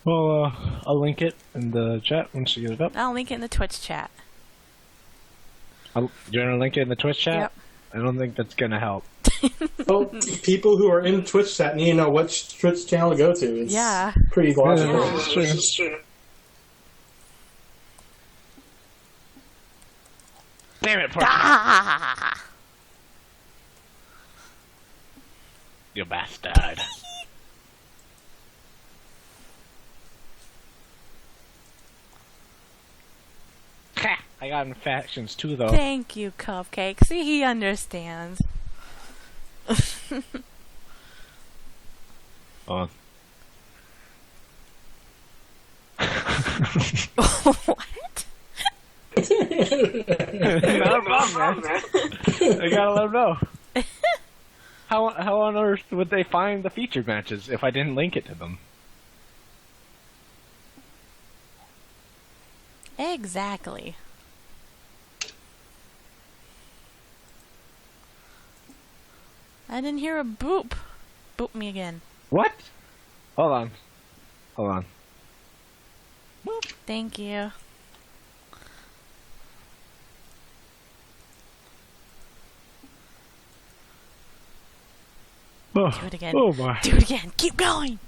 Well, I'll link it in the chat once you get it up. I'll link it in the Twitch chat. Do you want to link it in the Twitch chat? Yep. I don't think that's gonna help. Well, people who are in Twitch chat need to know which Twitch channel to go to. It's pretty logical. Yeah, it's true. Damn it, Ah! You bastard. Ha! I got infections too, though. Thank you, Cupcake. See, he understands. On. What? Not a problem, man. I gotta let him know. How on earth would they find the featured matches if I didn't link it to them? Exactly. I didn't hear a boop. Boop me again. What? Hold on. Hold on. Thank you. Oh, Do it again. oh my. Do it again. Keep going.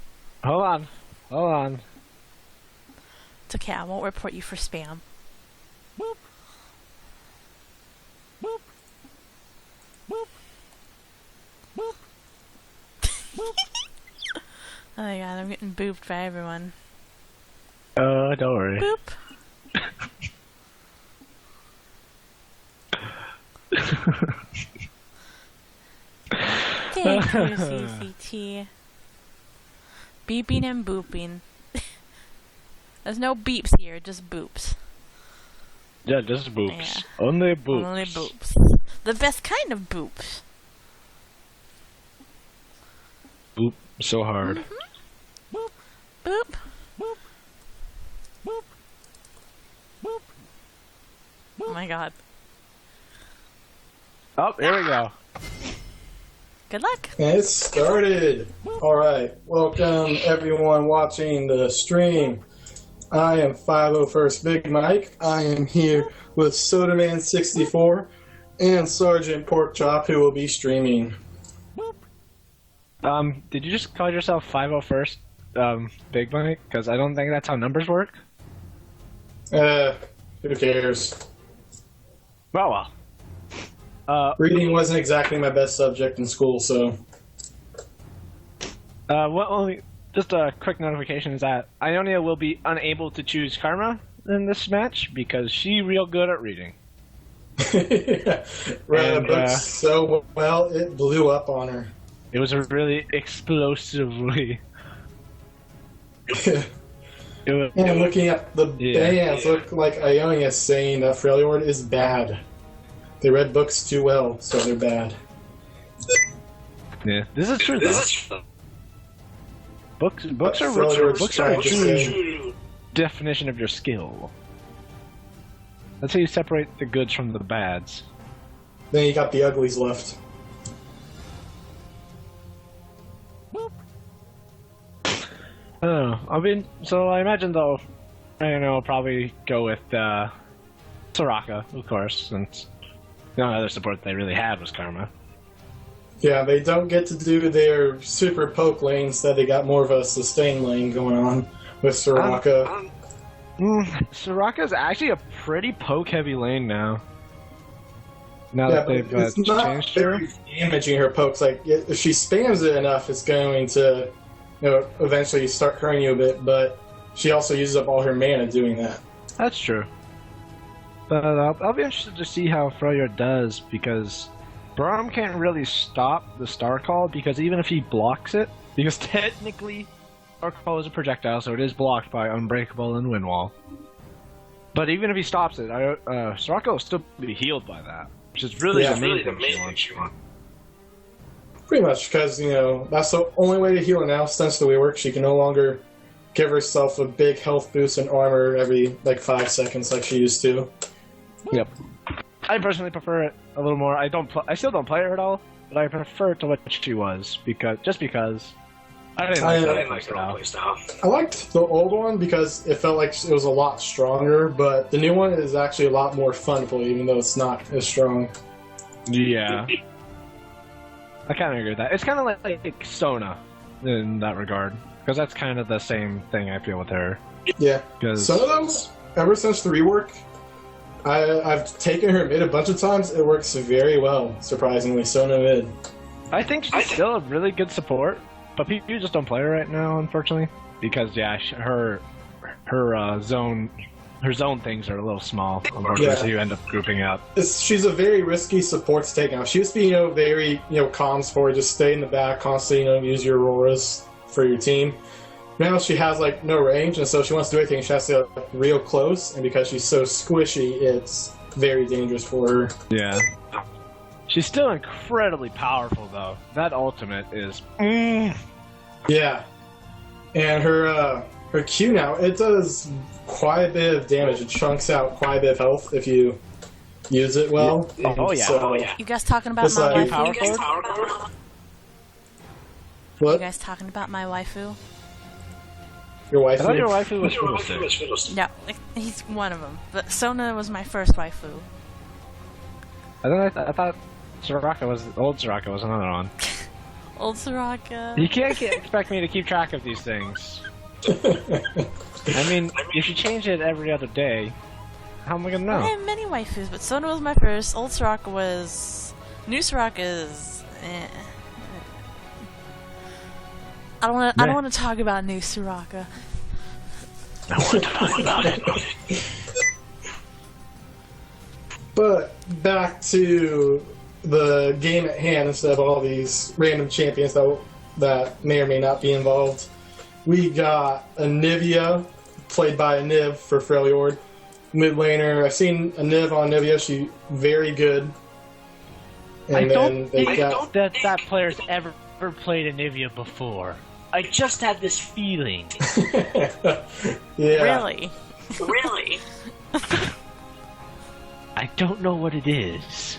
Hold on. Hold on. It's okay. I won't report you for spam. Boop. Boop. Boop. Boop. Boop. Oh my god, I'm getting booped by everyone. Don't worry. Boop. Thank you, CCT. Beeping and booping. There's no beeps here, just boops. Yeah, just boops. Yeah. Only boops. Only boops. The best kind of boops. Boop so hard. Mm-hmm. Boop. Boop. Boop. Boop. Boop. Oh my god. Oh, here we go. Good luck. And it started. Alright, welcome everyone watching the stream. I am 501st Big Mike. I am here with Sodaman64 and Sergeant Porkchop, who will be streaming. Did you just call yourself 501st Big Mike? Because I don't think that's how numbers work. Who cares? Well. Reading wasn't exactly my best subject in school, so... Just a quick notification is that Ionia will be unable to choose Karma in this match because she real good at reading. Read a book so well, it blew up on her. It was a really explosively... And looking at the bands, look like Ionia saying that Freljord is bad. They read books too well, so they're bad. Yeah, this is true though. Books are a true definition of your skill. That's how you separate the goods from the bads. Then you got the uglies left. I don't know. So I imagine though, I'll probably go with Soraka, of course, since the only other support they really had was Karma. Yeah, they don't get to do their super poke lane, instead they got more of a sustain lane going on with Soraka. Soraka's actually a pretty poke-heavy lane now. Now Yeah, that they've it's not changed her. very damaging her pokes. Like, if she spams it enough, it's going to, eventually start hurting you a bit, but she also uses up all her mana doing that. That's true. But I'll be interested to see how Freljord does, because Braum can't really stop the Star Call, because even if he blocks it, because technically Star Call is a projectile, so it is blocked by Unbreakable and Windwall. But even if he stops it, Star Call will still be healed by that, which is really the main thing she wants. Pretty much, because, that's the only way to heal her now, since the way it works. She can no longer give herself a big health boost and armor every, 5 seconds like she used to. Yep. I personally prefer it a little more. I still don't play her at all, but I prefer it to what she was, because I didn't like the old playstyle. I liked the old one because it felt like it was a lot stronger, but the new one is actually a lot more fun to play, even though it's not as strong. Yeah. I kind of agree with that. It's kind of like Sona in that regard, because that's kind of the same thing I feel with her. Yeah. 'Cause- Some of those, ever since the rework, I've taken her mid a bunch of times. It works very well, surprisingly. Sona mid. I think she's still a really good support, but people just don't play her right now, unfortunately, because yeah, her zone things are a little small, unfortunately. Yeah. So you end up grouping up. She's a very risky support to take now. She used to be, very, calm support, just stay in the back, constantly, use your auroras for your team. Now she has, no range, and so she wants to do anything. She has to get real close, and because she's so squishy, it's very dangerous for her. Yeah. She's still incredibly powerful, though. That ultimate is... Yeah. And her Q now, it does quite a bit of damage. It chunks out quite a bit of health if you use it well. Yeah. Oh, yeah. So, You guys talking about It's my like- waifu? You what? guys talking about my waifu? Your I wife? thought your waifu was Fiddlestick. No, he's one of them. But Sona was my first waifu. I thought Soraka was... Old Soraka was another one. Old Soraka. You can't expect me to keep track of these things. I mean, if you change it every other day, how am I gonna I know? have many waifus, but Sona was my first. Old Soraka was... New Soraka is... I don't want to talk about new Soraka. I want to talk about it. But back to the game at hand instead of all these random champions that may or may not be involved. We got Anivia, played by a Niv for Freljord. Mid laner, I've seen a Niv on Anivia, she's very good. And I then don't they think got that player's ever played Anivia before. I just have this feeling. yeah. Really? Really? I don't know what it is.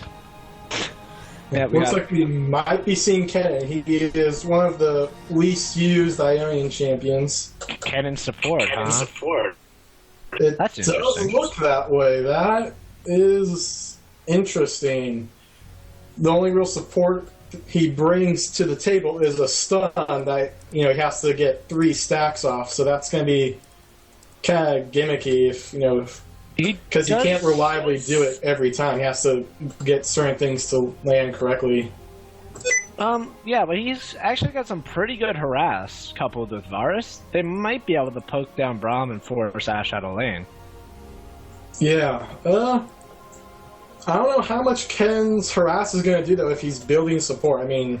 Yeah, we Looks got... like we might be seeing Kennen. He is one of the least used Ionian champions. Cannon support, huh? It That's does interesting. look that way. That is interesting. The only real support he brings to the table is a stun that he has to get 3 stacks off. So that's going to be kind of gimmicky because he can't reliably do it every time. He has to get certain things to land correctly. Yeah, but he's actually got some pretty good harass coupled with Varus. They might be able to poke down Braum and force Ash out of lane. Yeah. I don't know how much Ken's harass is going to do, though, if he's building support. I mean,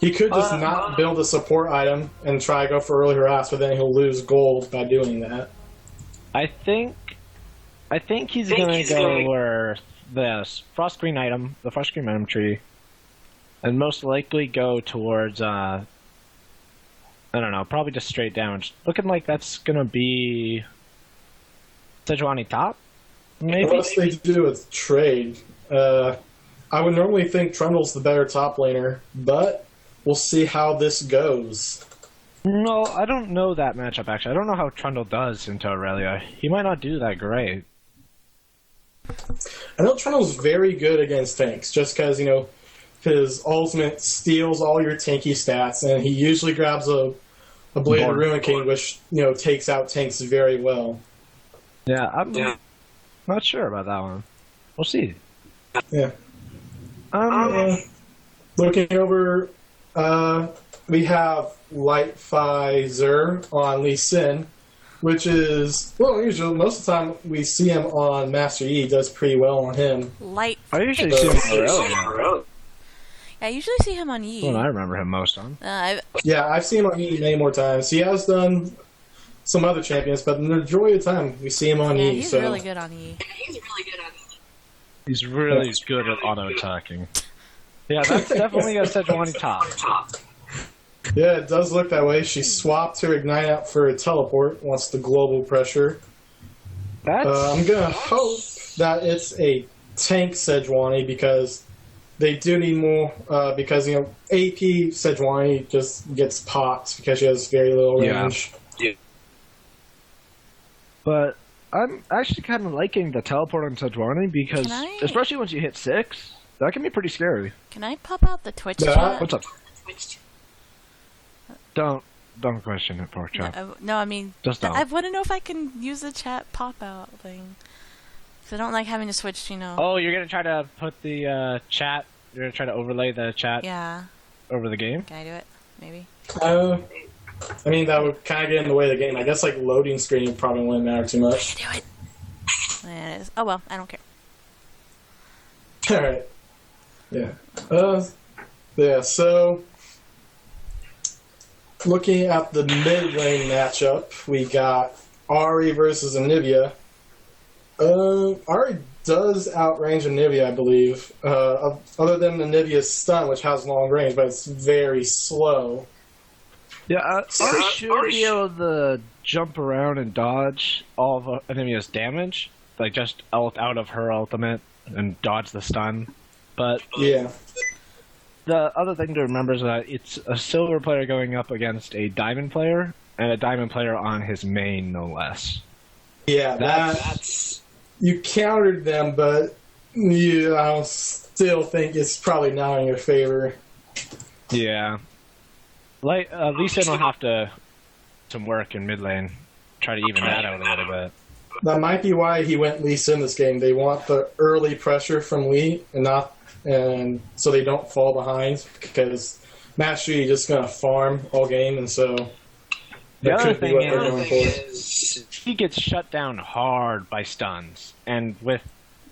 he could just not build a support item and try to go for early harass, but then he'll lose gold by doing that. I think he's going to go where the Frost Green item, the Frost Green item tree, and most likely go towards, I don't know, probably just straight damage. Looking like that's going to be Sejuani top? Maybe? Unless they do a trade. I would normally think Trundle's the better top laner, but we'll see how this goes. No, I don't know that matchup, actually. I don't know how Trundle does into Aurelia. He might not do that great. I know Trundle's very good against tanks, just because, his ultimate steals all your tanky stats, and he usually grabs a Blade of Ruin King, which, takes out tanks very well. Yeah, I'm not sure about that one. We'll see. Yeah. Looking over, we have Lightfizer on Lee Sin, which is, unusual. Most of the time we see him on Master Yi. He does pretty well on him. Light. I usually see him on Aurelia. Yeah, I usually see him on Yi. Well, I remember him most on. Yeah, I've seen him on Yi many more times. He has done some other champions, but the majority of the time we see him on yeah, Yi. he's So. really good on Yi. He's really good at auto-attacking. Yeah, that's definitely a Sejuani top. Yeah, it does look that way. She swapped her Ignite out for a teleport, wants the global pressure. That's... I'm going to hope that it's a tank Sejuani because they do need more because AP Sejuani just gets popped because she has very little range. Yeah. But I'm actually kind of liking the teleport on Sejuani because, especially once you hit 6, that can be pretty scary. Can I pop out the Twitch chat? What's up? Don't question it, pork chop. No, I mean, just don't. I want to know if I can use the chat pop out thing. Because I don't like having to switch, Oh, you're gonna try to put the chat. You're gonna try to overlay the chat. Yeah. Over the game. Can I do it? Maybe. I mean, that would kind of get in the way of the game. I guess, like, loading screen probably wouldn't matter too much. Do it. It is. Oh, well, I don't care. Alright. Yeah. Yeah, so... Looking at the mid lane matchup, we got Ahri versus Anivia. Ahri does outrange Anivia, I believe. Other than Anivia's stun, which has long range, but it's very slow. Yeah, Ahri should be able to jump around and dodge all of Anivia's damage, like just ult out of her ultimate and dodge the stun. But yeah, the other thing to remember is that it's a silver player going up against a diamond player, and a diamond player on his main, no less. Yeah, that's you countered them, but I still think it's probably not in your favor. Yeah. Like, Lee Sin will have to some work in mid lane, try to even that out a little bit. That might be why he went Lee Sin this game. They want the early pressure from Lee, and so they don't fall behind, because Mastery is just gonna farm all game, and so the other could be what they're thing going is he gets shut down hard by stuns, and with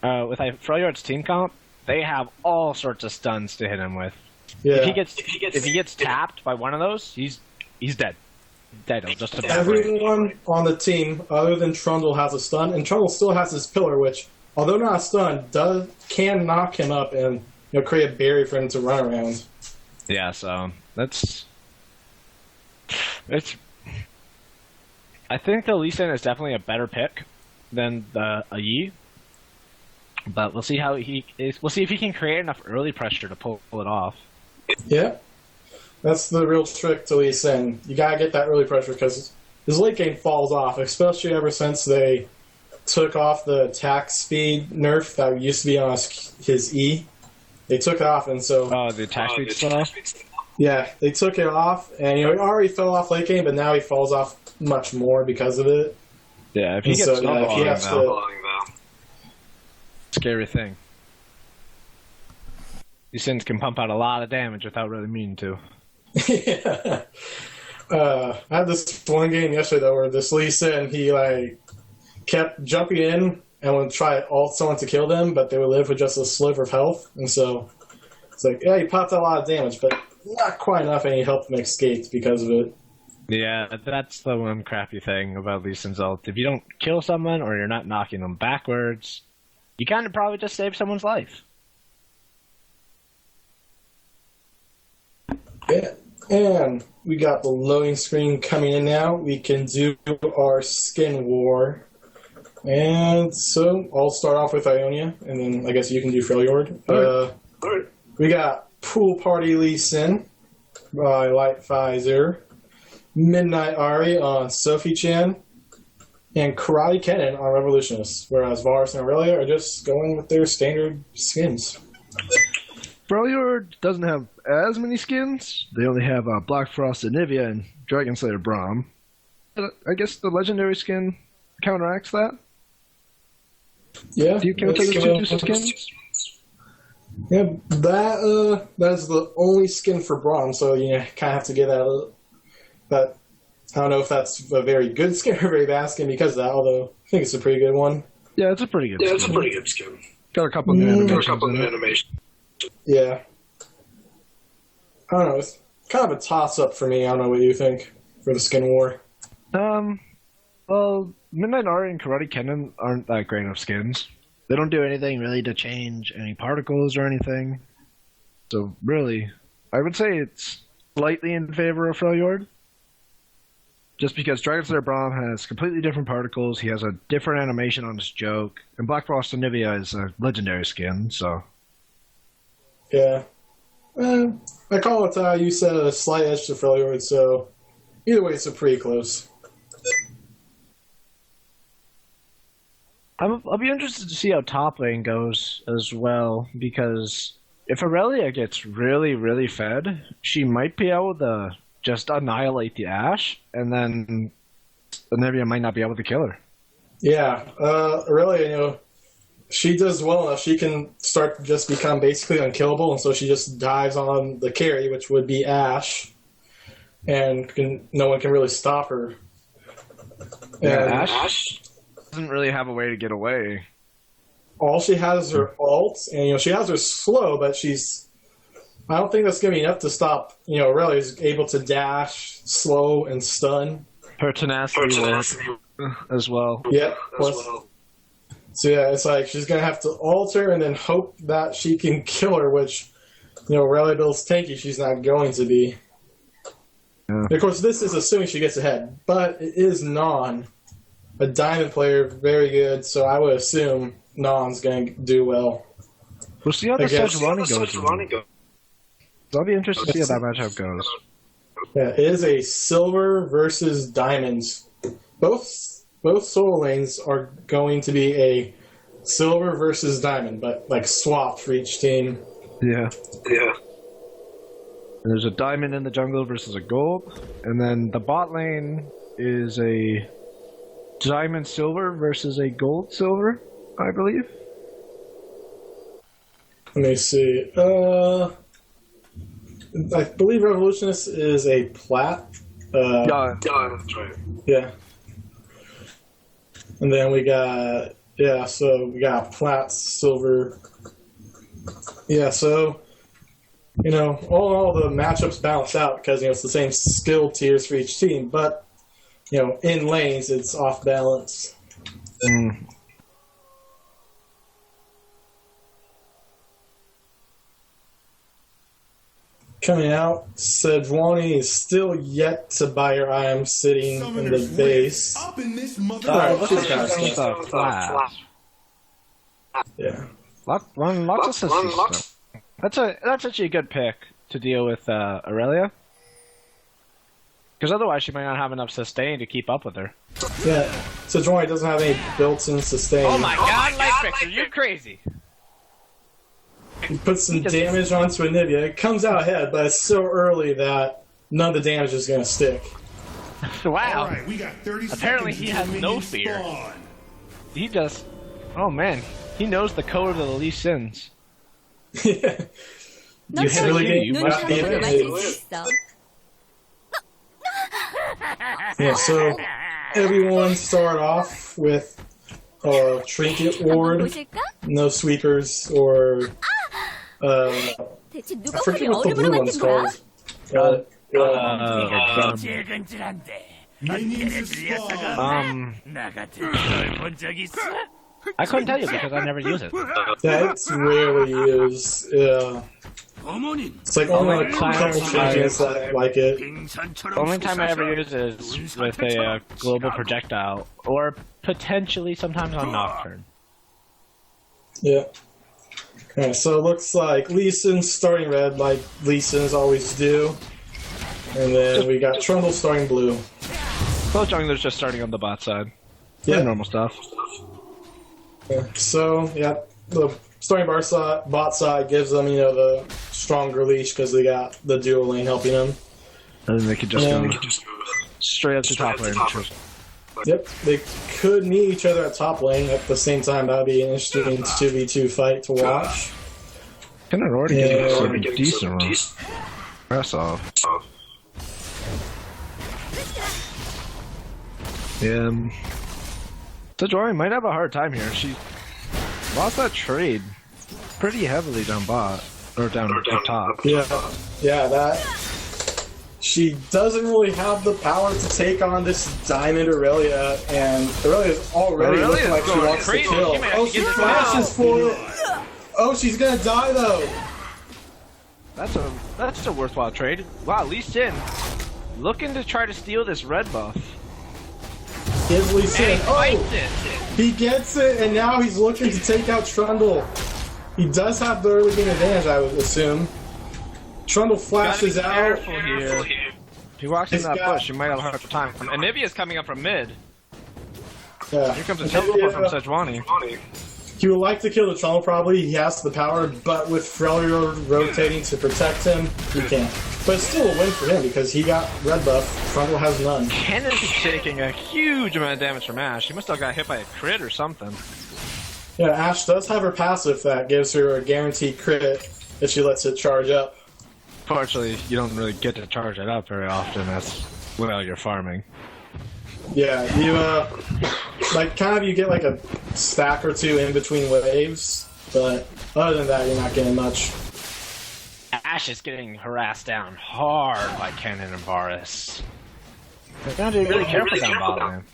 Freljord's team comp, they have all sorts of stuns to hit him with. Yeah. If he gets tapped by one of those, he's dead. Dead. Just about Everyone on the team, other than Trundle, has a stun, and Trundle still has his pillar, which, although not a stun, can knock him up and create a barrier for him to run around. Yeah, so it's. I think the Lee Sin is definitely a better pick than the Yi, but we'll see how he is. We'll see if he can create enough early pressure to pull it off. Yeah, that's the real trick to Lee Sin. You gotta get that early pressure because his late game falls off, especially ever since they took off the attack speed nerf that used to be on his E. They took it off, and so the attack speed stuff. Yeah, they took it off, and he already fell off late game, but now he falls off much more because of it. Yeah, if he gets scary thing. These Sins can pump out a lot of damage without really meaning to. Yeah. I had this one game yesterday though where this Lee Sin, he kept jumping in and would try to ult someone to kill them, but they would live with just a sliver of health, and so it's he popped out a lot of damage, but not quite enough, and he helped them escape because of it. Yeah, that's the one crappy thing about Lee Sin's ult. If you don't kill someone or you're not knocking them backwards, you kind of probably just save someone's life. Yeah, and we got the loading screen coming in now. We can do our skin war. And so I'll start off with Ionia, and then I guess you can do Freljord. We got Pool Party Lee Sin by Light Pfizer, Midnight Ahri on Sophie Chan, and Karate Kennen on Revolutionists, whereas Varus and Aurelia are just going with their standard skins. Freljord doesn't have as many skins. They only have Black Frost, Anivia, and Dragon Slayer Braum. I guess the legendary skin counteracts that. Yeah. Do you count those two skins? Yeah, that's the only skin for Braum, so you kind of have to get that. But I don't know if that's a very good skin or a very bad skin because of that, although I think it's a pretty good one. Yeah, it's a pretty good skin. It's a pretty good skin. Got a couple of new animations. Yeah. I don't know. It's kind of a toss-up for me. I don't know what you think for the skin war. Well, Midnight Ahri and Karate Kennen aren't that great of skins. They don't do anything really to change any particles or anything. So really, I would say it's slightly in favor of Freljord. Just because Dragon Slayer Braum has completely different particles, he has a different animation on his joke, and Black Frost Anivia is a legendary skin, so... Yeah. I call it you said a slight edge to Freljord, so either way, it's pretty close. I'll be interested to see how top lane goes as well, because if Aurelia gets really, really fed, she might be able to just annihilate the Ashe, and then Anivia might not be able to kill her. Yeah, Aurelia, she does well enough. She can start to just become basically unkillable, and so she just dives on the carry, which would be Ashe, and no one can really stop her. Yeah, Ashe doesn't really have a way to get away. All she has is her ult, and she has her slow, but I don't think that's going to be enough to stop. Aurelia's able to dash, slow, and stun. Her tenacity as well. Yep. So yeah, it's like she's going to have to ult her and then hope that she can kill her, which, Aurelia builds tanky, she's not going to be. Yeah. Of course, this is assuming she gets ahead, but it is Non, a diamond player, very good, so I would assume Non's going to do well. We'll see how the Sejuani goes. I'll be interested to see how that matchup goes. Yeah, it is a silver versus diamonds. Both solo lanes are going to be a silver versus diamond, but like swapped for each team. Yeah. There's a diamond in the jungle versus a gold, and then the bot lane is a diamond silver versus a gold silver, I believe. Let me see. I believe Revolutionist is a plat. Yeah, that's right. Yeah. And then we got plat, silver. Yeah, so all the matchups balance out because it's the same skill tiers for each team, but in lanes it's off balance. Coming out, Sejuani is still yet to buy her item sitting in the base. Yeah. Lots of stuff. That's actually a good pick to deal with Aurelia. Because otherwise she might not have enough sustain to keep up with her. Yeah, Sejuani doesn't have any built-in sustain. Oh my god, Light Fixer, you're crazy! He puts some damage onto Anivia. It comes out ahead, but it's so early that none of the damage is going to stick. Wow. All right, we got 30 Apparently seconds he has until no minions fear. spawn. He just... Oh man, he knows the code of the Lee Sins. Yeah. You really must be amazed. Yeah, so everyone start off with a trinket ward, no sweepers, or I forget what the blue one's called. Minions spawn. I couldn't tell you because I never use it. Yeah, it's rarely used. Yeah. It's like only a couple champions that like it. The only time I ever use it is with a global projectile, or potentially sometimes on Nocturne. Yeah. Okay, so it looks like Lee Sin's starting red, like Lee Sin's always do. And then we got Trundle starting blue. Both junglers just starting on the bot side. Yeah. Normal stuff. Yeah. So, yeah, the starting bot side gives them, the stronger leash because they got the dual lane helping them. And then they could just go straight up to top lane. Yep, they could meet each other at top lane at the same time. That would be an interesting 2v2 fight to watch. Kind of already getting some decent runs. Press off. Yeah. Sejuani might have a hard time here. She lost that trade pretty heavily down bot. Or down top. Yeah, that... She doesn't really have the power to take on this Diamond Aurelia, and Aurelia's already looking like she wants to kill. Oh, she flashes for it! Oh, she's gonna die though! That's a worthwhile trade. Wow, Lee Sin looking to try to steal this red buff. Gives Lee Sin. Oh! He gets it, and now he's looking to take out Trundle. he does have the early game advantage, I would assume. Trundle flashes out. Careful here. If he walks in He's that got- bush, you might have a hard time. And Nivea's coming up from mid. Yeah. Here comes a teleport from Sejuani. He would like to kill the Trundle, probably. He has the power, but with Freljord rotating to protect him, he can't. But it's still a win for him because he got red buff. Trundle has none. Cannon's taking a huge amount of damage from Ash. He must have got hit by a crit or something. Yeah, Ash does have her passive that gives her a guaranteed crit if she lets it charge up. Fortunately, you don't really get to charge it up very often as well you're farming. Yeah, you, like, kind of you get like a stack or two in between waves, but other than that, you're not getting much. Ash is getting harassed down hard by Cannon and Varus. They're gonna be really careful down bottom, man.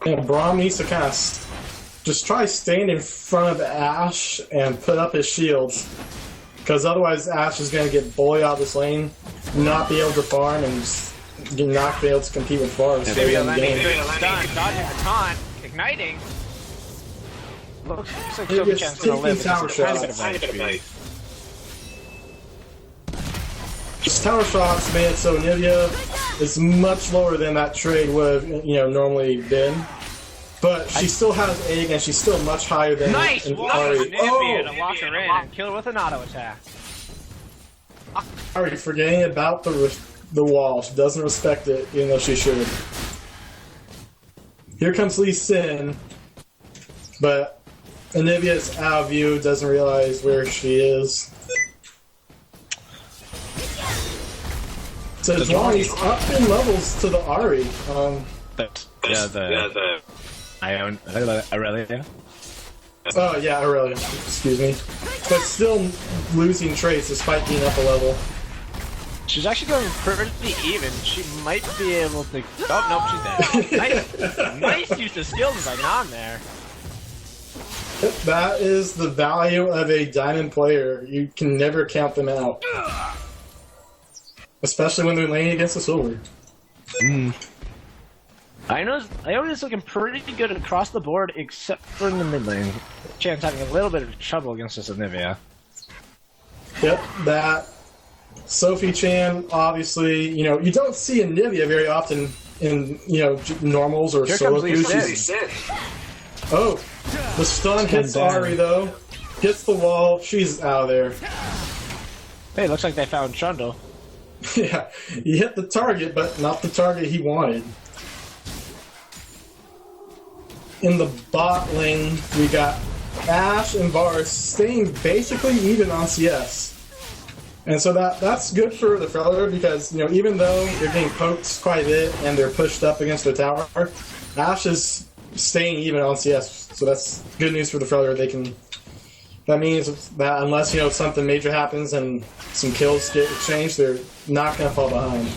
Yeah, Braum needs to kind of just try staying in front of Ash and put up his shields, because otherwise Ash is going to get bullied out this lane, not be able to farm, and just not be able to compete with Varus. Maybe So a landing game. stun, dodging the taunt, igniting. Looks like Maybe a Sobi-chan's gonna live. stinky tower It's a tiny bit shot. of HP. Just tower shots made it so Nivea is much lower than that trade would have, normally been. But she still has egg, and she's still much higher than Nice! an Walk Ari. Nivea to lock her in and kill her with an auto attack. Ari, forgetting about the wall. She doesn't respect it, even though she should. Here comes Lee Sin, but Anivia's out of view, doesn't realize where she is. So Johnny's up in levels to the Ari. The Aurelia. Oh yeah, Aurelia. Excuse me. But still losing traits despite being up a level. She's actually going pretty even. She might be able to. Oh nope, she's dead. Nice use of skills by Non there. That is the value of a diamond player. You can never count them out. Especially when they're laying against a silver. Ionia's looking pretty good across the board, except for in the mid lane. Chan's having a little bit of trouble against this Anivia. Yep, that. Sophie Chan, obviously, you don't see Anivia very often in, normals or Here solo comes Lee queues. Sin. Oh, the stun hits down. Ari though. Hits the wall, she's out of there. Hey, looks like they found Trundle. Yeah, he hit the target, but not the target he wanted. In the bot lane, we got Ash and Varus staying basically even on CS. And so that's good for the Freljord because, even though they're getting poked quite a bit and they're pushed up against the tower, Ash is staying even on CS. So that's good news for the Freljord. That means that unless, something major happens and some kills get exchanged, they're not going to fall behind.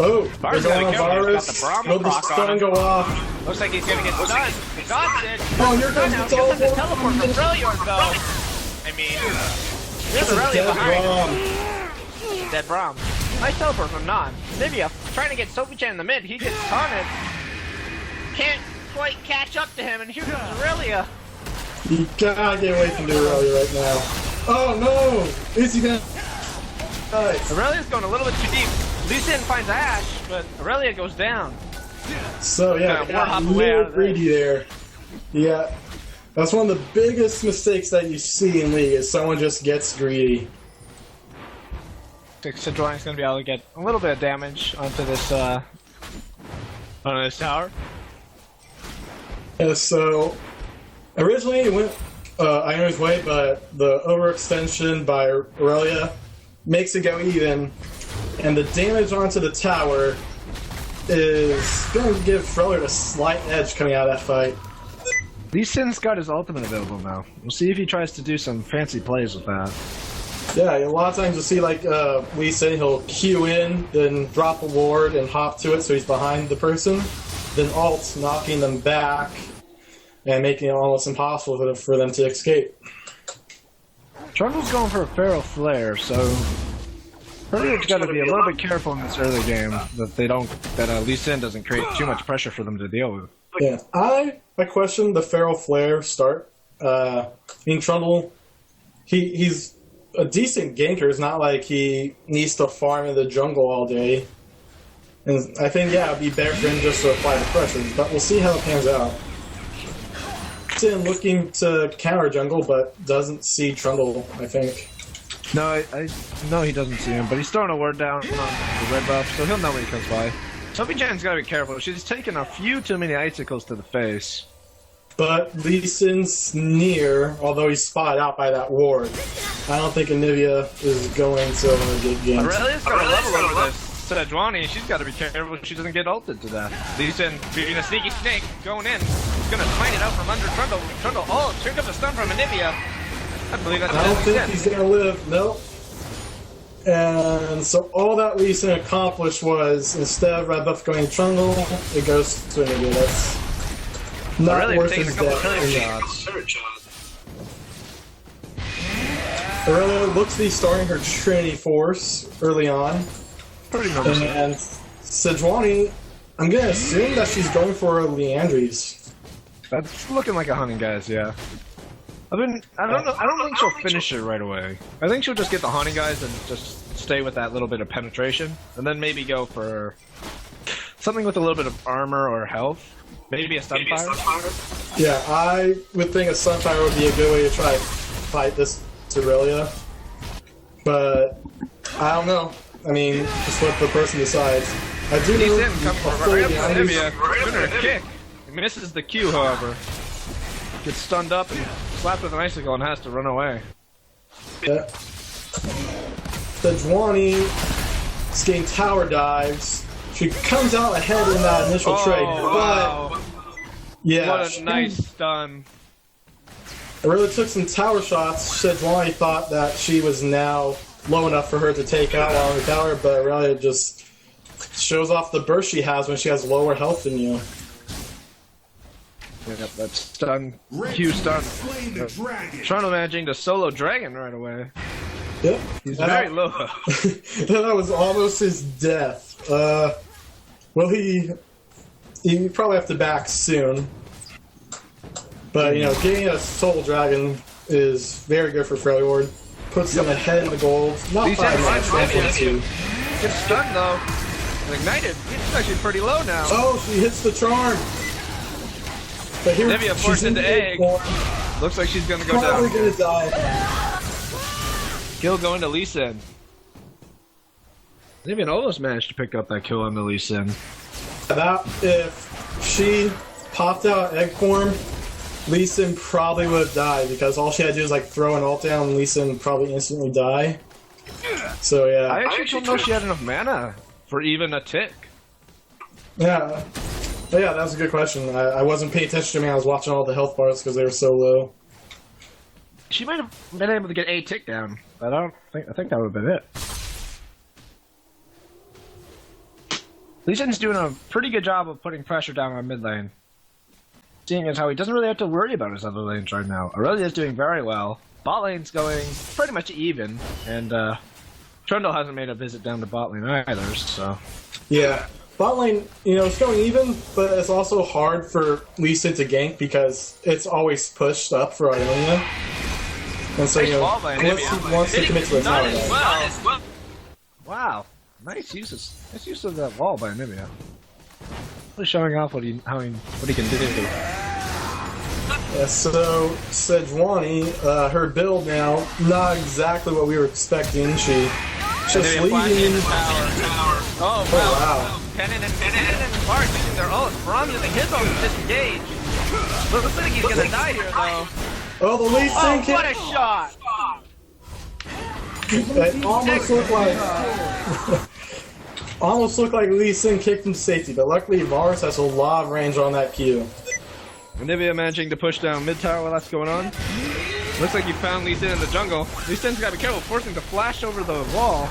Oh, Varus they're going gonna on kill him. He's got Varus. the Brahma Will the proc on stun him. go off? Looks like he's gonna get stunned. Exhausted. Oh, here comes Now, the here comes the teleport. teleport from Freljord, though. I mean, there's That's a Aurelia dead behind. Braum. Dead Braum. Nice teleport from Non. Nivea trying to get Sophie-chan in the mid. He gets taunted. Can't quite catch up to him, and here comes Aurelia. You gotta get away from the Aurelia right now. Oh no! Is he gonna... Nice. Aurelia's going a little bit too deep. Lee Sin finds Ash, but Aurelia goes down. So yeah, Yeah, got we're a up way out little of greedy there. Yeah. That's one of the biggest mistakes that you see in League is someone just gets greedy. Sejuani's gonna be able to get a little bit of damage onto this tower. Yeah, so originally it went Ionia's way, but the overextension by Aurelia makes it go even, and the damage onto the tower is going to give Freljord a slight edge coming out of that fight. Lee Sin's got his ultimate available now. We'll see if he tries to do some fancy plays with that. Yeah, a lot of times you'll see like Lee Sin, he'll Q in, then drop a ward and hop to it so he's behind the person, then ult, knocking them back, and making it almost impossible for them to escape. Trundle's going for a Feral Flare, so Freljord's got to be a little bit careful in this early game that Lee Sin doesn't create too much pressure for them to deal with. Yeah, I question the Feral Flare start Trundle, he's a decent ganker. It's not like he needs to farm in the jungle all day. And I think, yeah, it'd be better for him just to apply the pressure, but we'll see how it pans out. Sin looking to counter jungle, but doesn't see Trundle, I think. No, no, he doesn't see him, but he's throwing a word down on the red buff, so he'll know when he comes by. Sophie Jan's gotta be careful. She's taken a few too many icicles to the face. But Lee Sin's near, although he's spotted out by that ward. I don't think Anivia is going to get ganked. Aurelia's got a level over this. Sejuani, she's got to be careful she doesn't get ulted to death. Lee Sin being a sneaky snake, going in. He's gonna find it out from under Trundle. Trundle, oh, here comes a stun from Anivia. I believe that's I don't think he's gonna live, nope. And so all that Lee Sin accomplished was, instead of red buff going to Trundle, it goes to Anivia. That's not Aurelia worth takes a his couple death. turret shots. Aurelia looks to be starting her Trinity Force early on. Pretty noticeable. And Sejuani, I'm gonna assume that she's going for Leandries. That's looking like a hunting, guys. Yeah. I don't know. I don't think she'll finish it right away. I think she'll just get the hunting guys and just stay with that little bit of penetration, and then maybe go for something with a little bit of armor or health. Maybe a Sunfire. Yeah, I would think a Sunfire would be a good way to try to fight this Aurelia. But I don't know. I mean, it's what the person decides. I do know. He's in, comes right up to Anivia. Gonna kick. He misses the Q, however. Gets stunned up and slapped with an icicle and has to run away. Yeah. Sejuani is getting tower dives. She comes out ahead in that initial trade, wow. but yeah, What a nice stun. it really took some tower shots. Sejuani thought that she was now low enough for her to take out while on the tower, but Aurelia just shows off the burst she has when she has lower health than you. Yep, that stun. Q stun. Toronto managing to solo Dragon right away. Yep. He's very low. That was almost his death. Well, he probably have to back soon. But, you know, getting a Soul Dragon is very good for Freljord. Puts them ahead in the gold. Not He's 5 in minutes, front, 1.2. Gets stunned though. And ignited. He's actually pretty low now. Oh, she hits the charm. But here, Anivia she's forced in into the egg. form. Looks like she's gonna go Probably down. gonna die. Kill going to Lee Sin. Anivia almost managed to pick up that kill on the Lee Sin. That, if she popped out egg form, Lee Sin probably would have died, because all she had to do was like throw an ult down and Lee Sin probably instantly die. So yeah. I actually don't know if she had enough mana for even a tick. Yeah. But yeah, that was a good question. I wasn't paying attention to me. I was watching all the health bars because they were so low. She might have been able to get a tick down, but I think that would have been it. Lee Sin's doing a pretty good job of putting pressure down on mid lane. Seeing as how he doesn't really have to worry about his other lanes right now. Aurelia's doing very well. Bot lane's going pretty much even, and Trundle hasn't made a visit down to bot lane either, so... Yeah. Bot lane, you know, it's going even, but it's also hard for Lee Sin to gank because it's always pushed up for Ionia. And so, you know, unless he wants to commit to the tower dive. Well. Wow. Nice use of that wall by Anivia. Really showing off what he can do. Yeah, so Sejuani, her build now, not exactly what we were expecting. She just leaving. Oh wow. Pennon and Bart using their ult. Braum's using his ult to disengage. Looks like he's gonna die here though. Oh, the Lee Sin What a shot! It almost looked like Lee Sin kicked him to safety, but luckily Varus has a lot of range on that Q. Anivia managing to push down mid tower while that's going on. Looks like you found Lee Sin in the jungle. Lee Sin's gotta be careful, forcing to flash over the wall.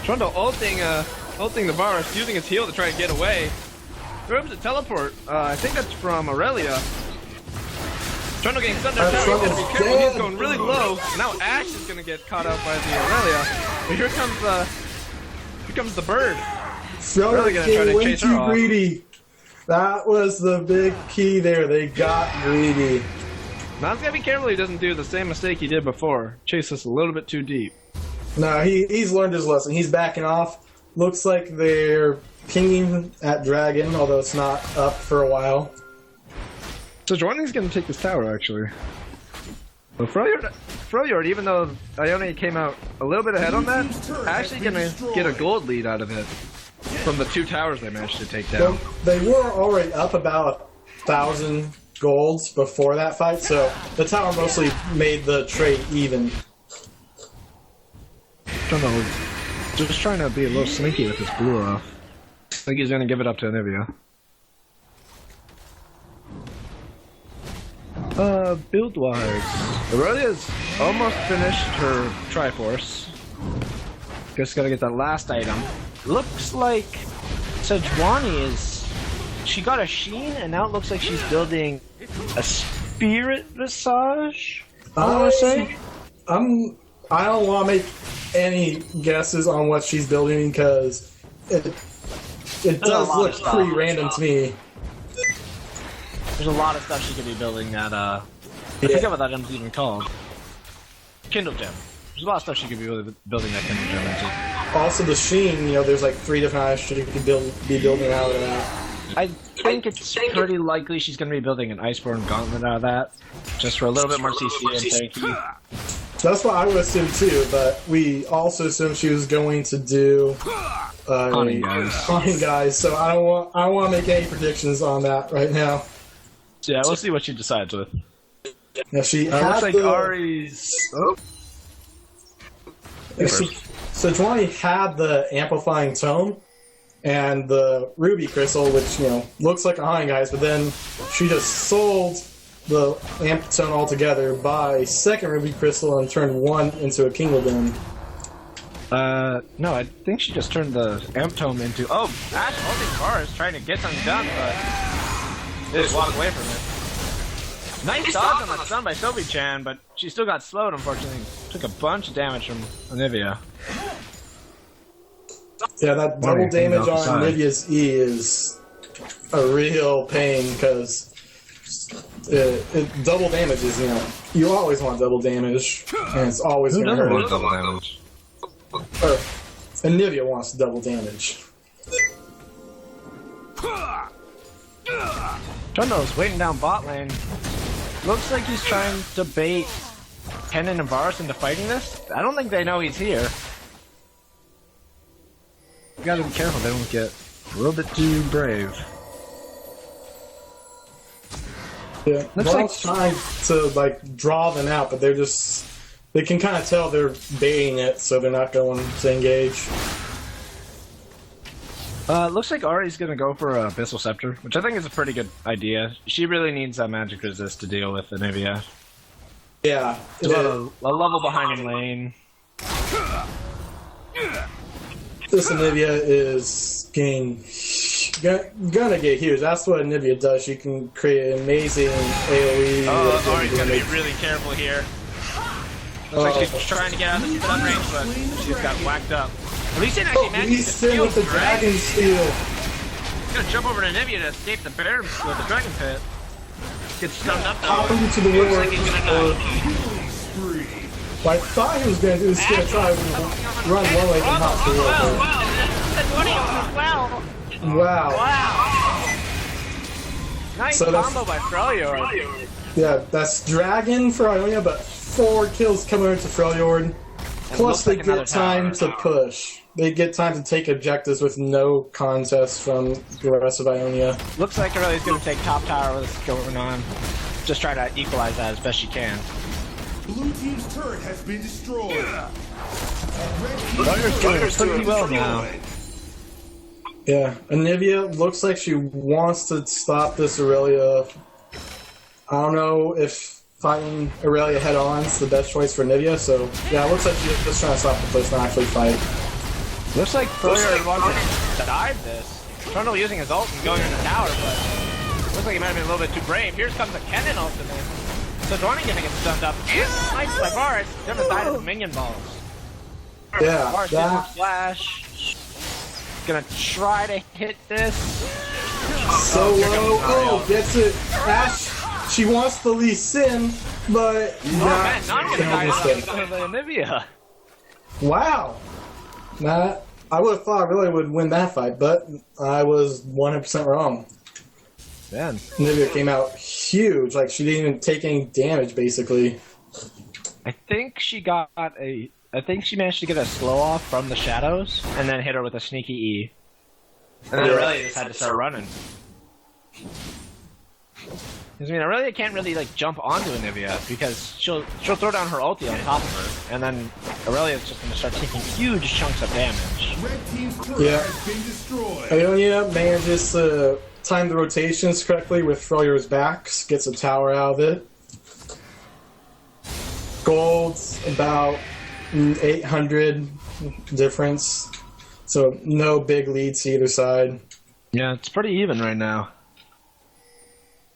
Trundle ulting the Varus, using his heal to try and get away. There comes a teleport. I think that's from Aurelia. Trundle getting stunned down tower, he's gotta be careful, he's going really low. Now Ashe is gonna get caught out by the Aurelia. But here comes the bird. Freljord Really gonna try to getting way chase her too off. greedy. That was the big key there. They got greedy. Now he's gotta be careful he doesn't do the same mistake he did before. Chase us a little bit too deep. No, he's learned his lesson. He's backing off. Looks like they're pinging at Dragon, although it's not up for a while. So Joanne's gonna take this tower, actually. So Freljord, even though Ionia came out a little bit ahead on that, actually gonna get a gold lead out of it from the 2 towers they managed to take down. They were already up about 1,000 golds before that fight, so the tower mostly made the trade even. Don't know, just trying to be a little sneaky with his blue off. I think he's gonna give it up to Anivia. Build-wise, Aurelia's almost finished her Triforce. Just gotta get that last item. Looks like Sejuani is... She got a Sheen, and now it looks like she's building a Spirit Visage, I wanna say? I don't want to make any guesses on what she's building because it does look pretty random to me. There's a lot of stuff she could be building that, I forget what that gem's even called. Kindle Gem. There's a lot of stuff she could be building that Kindle Gem into. Also the Sheen, you know, there's like 3 different items she could be building out of that. I think it's pretty likely she's going to be building an Iceborne Gauntlet out of that, just for a little bit more CC and tanky. That's what I would assume too, but we also assumed she was going to do Haunting Guys, so I don't want to make any predictions on that right now. Yeah, we'll see what she decides with. Yeah, she looks like Ari's... Oh. Sejuani had the amplifying tome and the ruby crystal, which, you know, looks like a Haunting Guys, but then she just sold the amp tone altogether, buy 2nd ruby crystal, and turned 1 into a Kingledom. No, I think she just turned the amp tome into... Oh, Ash holding bars, trying to get something done, but... They just walked away from it. Nice dodge on that stun by Sobi-chan, but she still got slowed, unfortunately. Took a bunch of damage from Anivia. Yeah, that double damage on Anivia's E is a real pain, because it double damages, you know. You always want double damage, and it's always going to hurt. Want double damage? Or, Anivia wants double damage. Trundle's waiting down bot lane. Looks like he's trying to bait Kennen and Varus into fighting this. I don't think they know he's here. You gotta be careful they don't get a little bit too brave. Yeah, Varus trying to like draw them out, but they're just... They can kind of tell they're baiting it, so they're not going to engage. Looks like Ari's gonna go for Abyssal Scepter, which I think is a pretty good idea. She really needs that magic resist to deal with Anivia. Yeah. She's a level behind in lane. This Anivia is gonna get huge. That's what Anivia does. She can create an amazing AoE. Oh, Ari's gonna be really careful here. Looks like she's trying to get out of the stun range, but she's got whacked up. At least it actually managed to with the right? Dragon Steel. He's gonna jump over to Anivia to escape the bear with the Dragon Pit. Gets stunned up though. Pop him to the Looks wall. like he's gonna die. What I thought he was gonna do is gonna try to run one way from hospital. Wow. Nice So that's- combo by Freljord. Yeah, that's Dragon for Ionia, but 4 kills coming into Freljord. Plus they get time to push. They get time to take objectives with no contest from the rest of Ionia. Looks like Aurelia's gonna take top tower with this going on. Just try to equalize that as best she can. Blue team's turret has been destroyed. Freljord's doing pretty well now. Yeah, Anivia looks like she wants to stop this Aurelia. I don't know if fighting Aurelia head-on is the best choice for Anivia, so yeah, it looks like she's just trying to stop the push, not actually fight. Looks like Freljord wants to dive this. Trundle using his ult and going in the tower, but looks like he might have been a little bit too brave. Here comes a Kennen ultimate. So Dwayne gonna get stunned up. And nice by Varus. Gonna die to the minion balls. Yeah, Varus that... flash. Gonna try to hit this. So low. Oh, gets it. Ash she wants the Lee Sin, but Man, not gonna die mistake. of the Anivia. Wow. I would have thought I really would win that fight, but I was 100% wrong. Man. Nivea came out huge. Like, she didn't even take any damage, basically. I think she managed to get a slow off from the shadows, and then hit her with a sneaky E. And then Aurelia just had to start running. Because, I mean, Aurelia can't really, like, jump onto Anivia, because she'll throw down her ulti on top of her, and then Aurelia's just gonna start taking huge chunks of damage. Red team's turret has been destroyed. Ionia manages to time the rotations correctly with Freljord's backs, gets a tower out of it. Gold's about 800 difference, so no big leads to either side. Yeah, it's pretty even right now.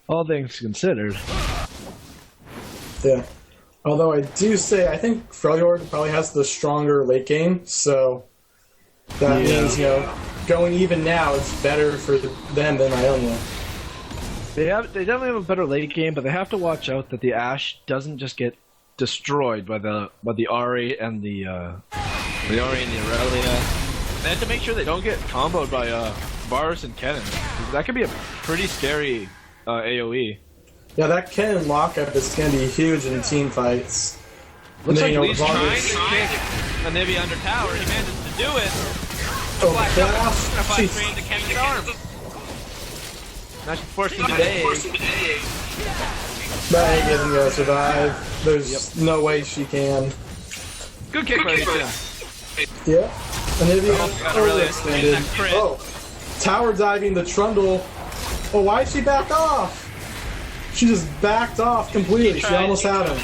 All things considered. Yeah. Although I do say, I think Freljord probably has the stronger late game, so that means, going even now is better for them than Ionia. They definitely have a better late game, but they have to watch out that the Ashe doesn't just get destroyed by the Ahri and the Aurelia. They have to make sure they don't get comboed by Varus and Kennen. That could be a pretty scary AoE. Yeah, that Kennen lockup is going to be huge in team fights. Looks like Varus- Lee's trying to kick Anivia under tower. He manages to do it. Oh, Black up, gosh. gonna fight Jeez. straight into Kennen's arm. Now she's forced him to dig. That ain't gonna go survive. There's no way she can. Good kick by Lee Sin. Yeah. Anivia got Aurelia overextended. that crit. Oh, tower diving the Trundle. Oh, why did she back off? She just backed off completely. She almost had him.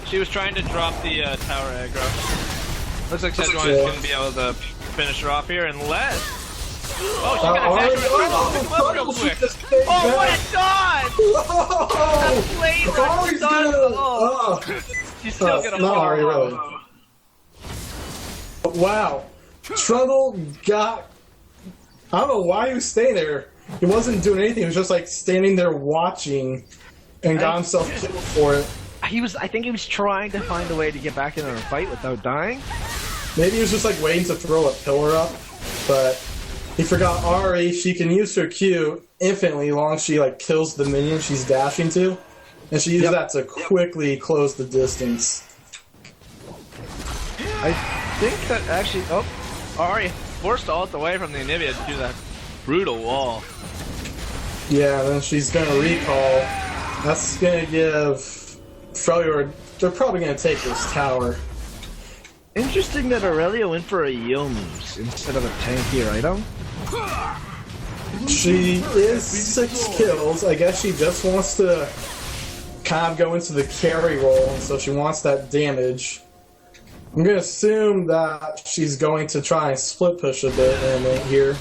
She was trying to drop the tower aggro. Looks like Sejuani's Yeah. going to be able to finish her off here unless... Oh, she's Uh, going to Ahri- attack her oh, real quick. she just stayed Oh, what back. a dodge! Oh, That laser Ahri's done. good. Oh, she's still going to not fall. Ahri, really. Wow. Trundle got... I don't know why he was staying there. He wasn't doing anything. He was just like standing there watching and got himself killed for it. I think he was trying to find a way to get back into a fight without dying. Maybe he was just like waiting to throw a pillar up, but he forgot Ahri. She can use her Q infinitely long as she like kills the minion she's dashing to, and she uses that to quickly close the distance. I think that actually... Oh, Ahri forced to ult away from the Anivia to do that brutal wall. Yeah, and then she's gonna recall. That's gonna give Freljord. They're probably gonna take this tower. interesting that Aurelia went for a Youmuu's instead of a tankier item. She is 6 kills. I guess she just wants to kind of go into the carry role, and so she wants that damage. I'm gonna assume that she's going to try and split push a bit in a minute here.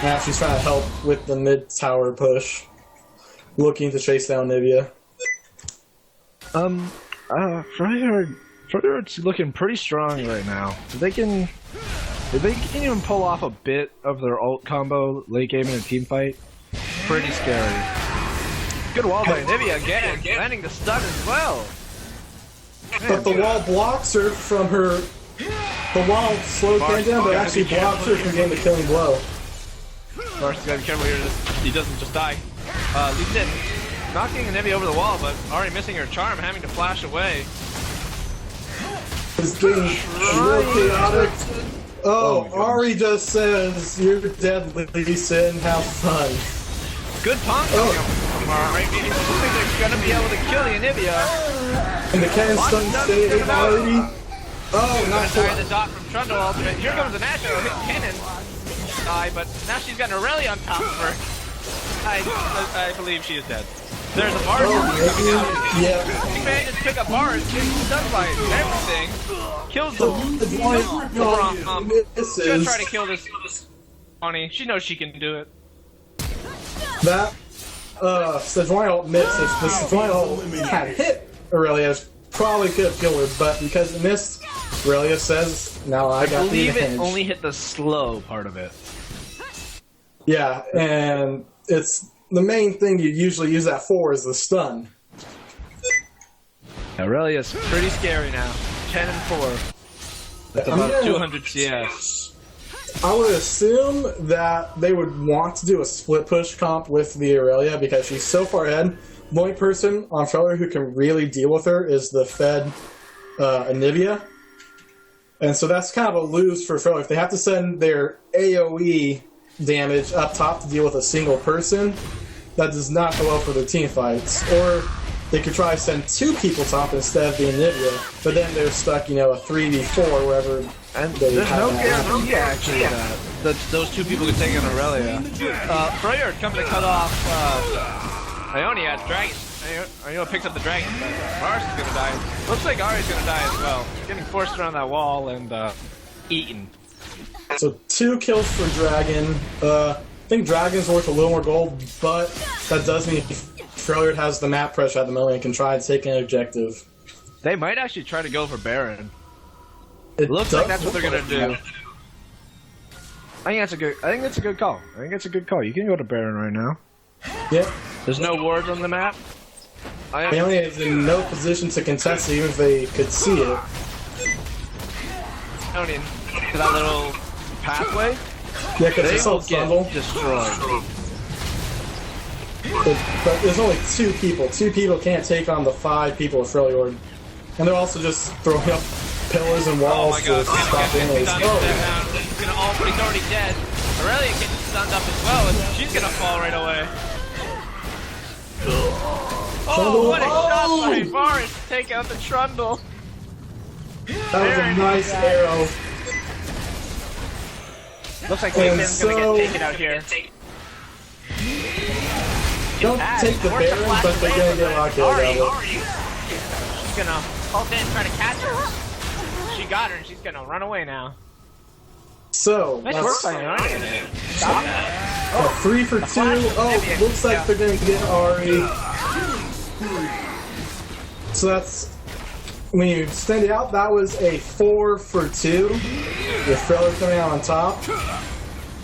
Now she's trying to help with the mid tower push, looking to chase down Nivea. Freljord's looking pretty strong right now. If they can even pull off a bit of their ult combo late game in a team fight, pretty scary. Good wall by Anivia again, landing the stun as well. But the wall blocks her from her. The wall slows Ken down, but actually blocks her from getting the killing blow. Varus gotta be careful here. He doesn't just die. Lee Sin knocking Anivia over the wall, but already missing her charm, having to flash away. It's getting real chaotic. Oh, Ahri just says, "You're dead, Lee Sin. Have fun." Good punk coming up from Ahri. Meaning they're gonna be able to kill the Anivia. And the Ken stun stay already. Oh, not Sorry, quite. the dot from Trundle ultimate. Here comes the Nashville hit Kennen. Die, but now she's got an Aurelia on top of her. I believe she is dead. There's a Varus. Yeah. He manages to pick up Varus, gets stunned by everything, kills the This She's gonna is try to kill this Bonnie. She knows she can do it. that. Sejuani ult missed. If the Sejuani ult had hit Aurelia, probably could have killed her, but because it missed, Aurelia says, "Now I got I the believe it advantage." only hit the slow part of it. Yeah, and it's the main thing you usually use that for is the stun. Aurelia's pretty scary now. 10 and 4. That's about 200 CS. I would assume that they would want to do a split push comp with the Aurelia because she's so far ahead. The only person on Freljord who can really deal with her is the Fed Anivia. And so that's kind of a lose for Freljord. If they have to send their AoE damage up top to deal with a single person, that does not go well for the team fights. Or they could try to send 2 people top instead of the Anivia, but then they're stuck, you know, a 3v4 wherever. And there's no guarantee actually that those 2 people could take on Aurelia. Freljord coming to cut off Ionia at Dragon. Ionia picks up the Dragon, but Mars is gonna die. Looks like Ari's gonna die as well. Getting forced around that wall and eaten. So 2 kills for Dragon. I think Dragon's worth a little more gold, but that does mean Freljord has the map pressure at the moment and can try to take an objective. They might actually try to go for Baron. It Looks like that's what they're gonna do. I think that's a good call. I think it's a good call. You can go to Baron right now. Yep. There's no wards on the map. Ionia is in no position to contest it, even if they could see it. Onion to that little pathway. Yeah, because They it's will so get subtle. destroyed. But there's only 2 people. 2 people can't take on the 5 people of Freljord. And they're also just throwing up pillars and Oh walls my to god, stop enemies. he's already dead. Aurelia getting stunned up as well, and she's gonna fall right away. Oh, what a shot by Boris to take out the Trundle. That was a nice arrow. Looks like And Taken's gonna so- get taken out here. Don't take the Baron, but they're gonna get locked out of it. She's gonna ult in and try to catch her. She got her and she's gonna run away now. So, Nice work that's by Ionia. 3 for 2. Oh, looks like they're gonna get Ari. So that's, when you extend it out, that was a 4 for 2. With Freljord coming out on top.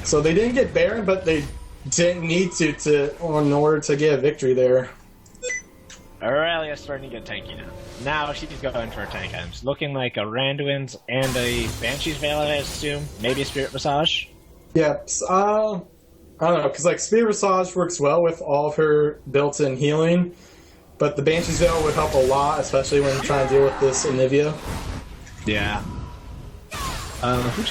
So they didn't get Baron, but they didn't need to in order to get a victory there. Aurelia's starting to get tanky now. Now she's going for tank items. Looking like a Randuin's and a Banshee's Veil, I assume. Maybe a Spirit Massage. Yeah, I don't know, because like Spirit Massage works well with all of her built-in healing, but the Banshee's Veil would help a lot, especially when you're trying to deal with this Anivia. Yeah. Who